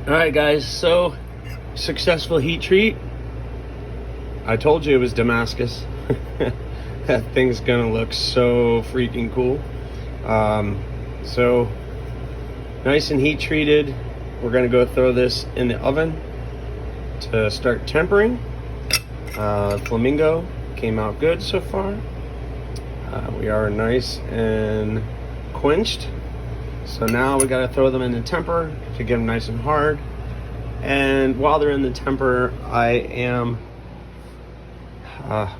All right, guys, so successful heat treat. I told you it was Damascus. That thing's gonna look so freaking cool. So nice and heat treated. We're gonna go throw this in the oven to start tempering. Flamingo came out good so far. We are nice and quenched. So now we gotta throw them in the temper to get them nice and hard. And while they're in the temper, I am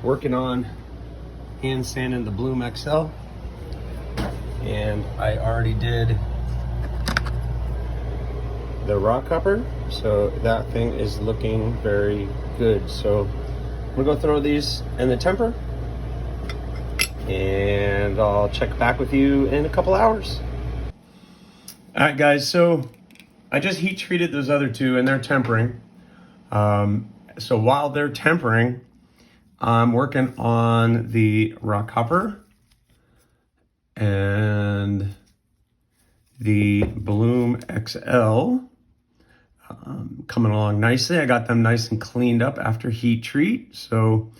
working on hand sanding the Bloom XL. And I already did the Rockhopper, so that thing is looking very good. So I'm gonna go throw these in the temper, and I'll check back with you in a couple hours. All right, guys, so I just heat treated those other two and they're tempering. So while they're tempering, I'm working on the Rockhopper and the Bloom XL coming along nicely. I got them nice and cleaned up after heat treat, so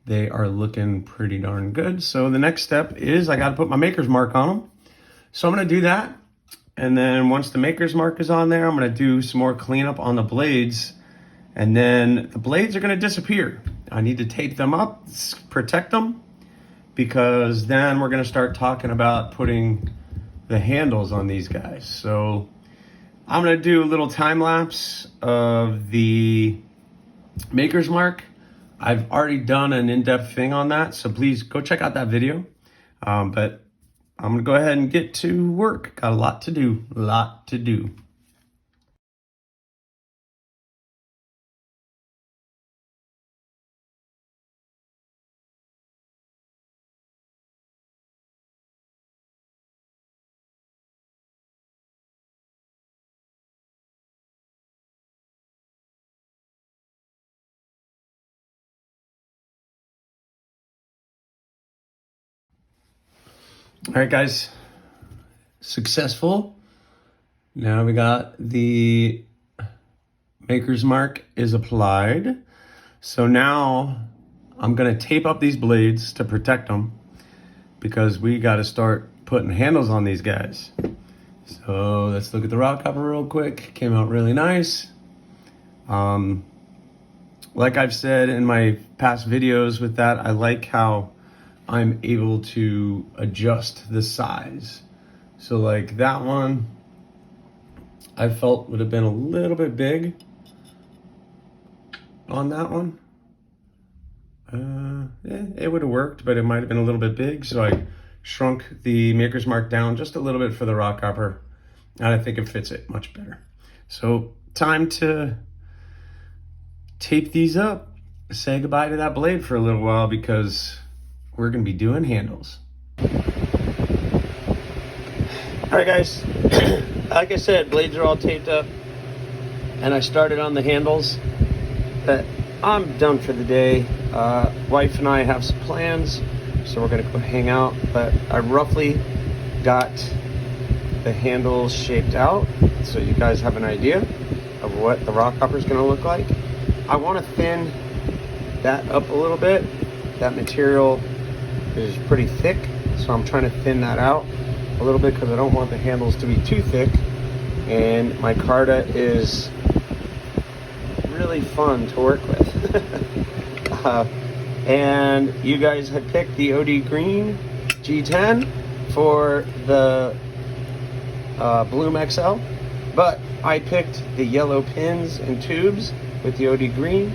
they are looking pretty darn good. So the next step is I got to put my maker's mark on them. So I'm going to do that. And then once the maker's mark is on there, I'm gonna do some more cleanup on the blades, and then the blades are gonna disappear. I need to tape them up, protect them, because then we're gonna start talking about putting the handles on these guys. So I'm gonna do a little time lapse of the maker's mark. I've already done an in-depth thing on that, so please go check out that video. But I'm gonna go ahead and get to work. Got a lot to do, All right, guys, successful. Now we got the maker's mark is applied. So now I'm gonna tape up these blades to protect them, because we gotta start putting handles on these guys. So let's look at the Rockhopper real quick. Came out really nice. Like I've said in my past videos with that, I like how I'm able to adjust the size. So like that one, I felt would have been a little bit big on that one. It would have worked, but it might have been a little bit big. So I shrunk the maker's mark down just a little bit for the Rockhopper, and I think it fits it much better. So time to tape these up, say goodbye to that blade for a little while, because we're gonna be doing handles. All right, guys, like I said, blades are all taped up, and I started on the handles, but I'm done for the day. Wife and I have some plans, so we're gonna go hang out, but I roughly got the handles shaped out, so you guys have an idea of what the Rockhopper is gonna look like. I wanna thin that up a little bit. That material is pretty thick, so I'm trying to thin that out a little bit, because I don't want the handles to be too thick. And my Carta is really fun to work with. And you guys had picked the OD Green G10 for the Bloom XL, but I picked the yellow pins and tubes with the OD Green.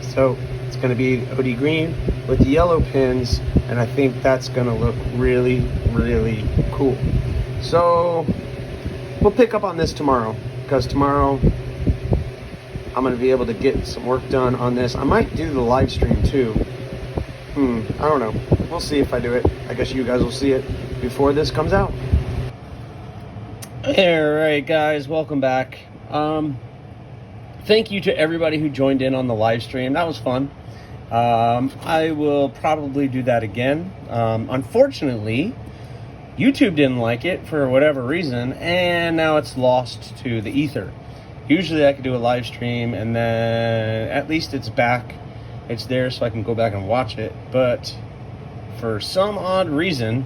So it's going to be OD Green with the yellow pins, and I think that's going to look really, really cool. So we'll pick up on this tomorrow, because tomorrow I'm going to be able to get some work done on this. I might do the live stream too. I don't know. We'll see if I do it. I guess you guys will see it before this comes out. All right, guys, welcome back. Thank you to everybody who joined in on the live stream. That was fun. I will probably do that again. Unfortunately, YouTube didn't like it for whatever reason, and now it's lost to the ether. Usually I could do a live stream and then at least it's back. It's there so I can go back and watch it. But for some odd reason,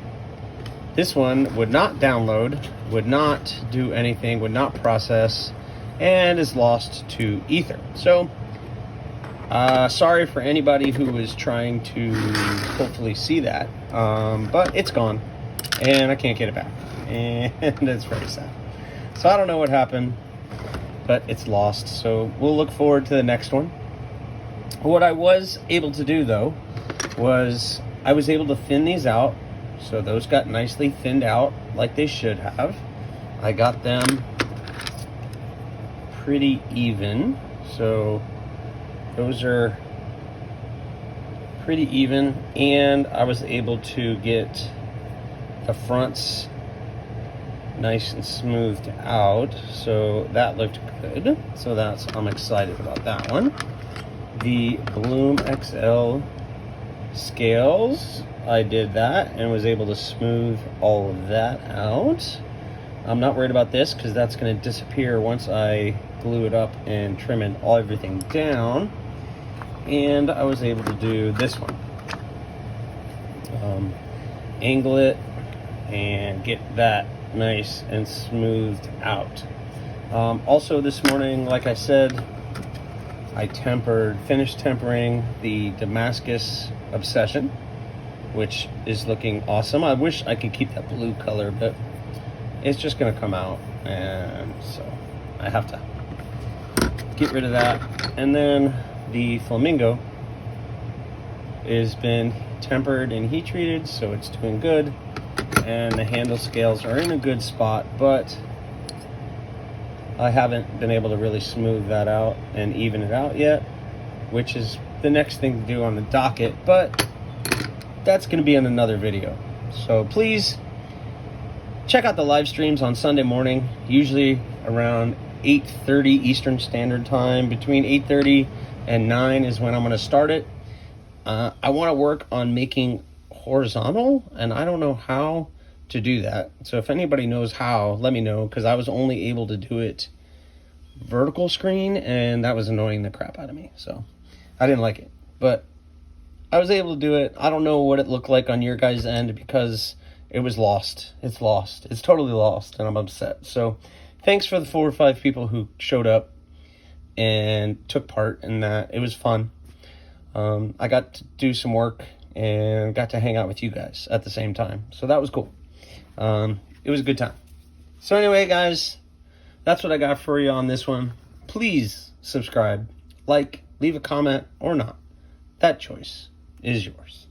this one would not download, would not do anything, would not process, and is lost to Ether. So, sorry for anybody who was trying to hopefully see that, but it's gone, and I can't get it back, and it's very sad. So I don't know what happened, but it's lost, so we'll look forward to the next one. What I was able to do, though, was I was able to thin these out. So those got nicely thinned out like they should have. I got them pretty even. So those are pretty even. And I was able to get the fronts nice and smoothed out. So that looked good. So I'm excited about that one. The Bloom XL scales, I did that and was able to smooth all of that out. I'm not worried about this because that's going to disappear once I glue it up and trim everything down. And I was able to do this one. Angle it and get that nice and smoothed out. Also this morning, like I said, I finished tempering the Damascus Obsession, which is looking awesome. I wish I could keep that blue color, but it's just gonna come out, and so I have to get rid of that. And then the Flamingo has been tempered and heat treated, so it's doing good, and the handle scales are in a good spot, but I haven't been able to really smooth that out and even it out yet, which is the next thing to do on the docket, but that's going to be in another video. So please check out the live streams on Sunday morning, usually around 8:30 Eastern Standard Time. Between 8:30 and 9 is when I'm going to start it. I want to work on making horizontal, and I don't know how to do that. So if anybody knows how, let me know, because I was only able to do it vertical screen, and that was annoying the crap out of me. So I didn't like it, but I was able to do it. I don't know what it looked like on your guys' end because it was lost. It's lost. It's totally lost, and I'm upset. So thanks for the 4 or 5 people who showed up and took part in that. It was fun. I got to do some work and got to hang out with you guys at the same time. So that was cool. It was a good time. So anyway, guys, that's what I got for you on this one. Please subscribe, like, leave a comment, or not. That choice is yours.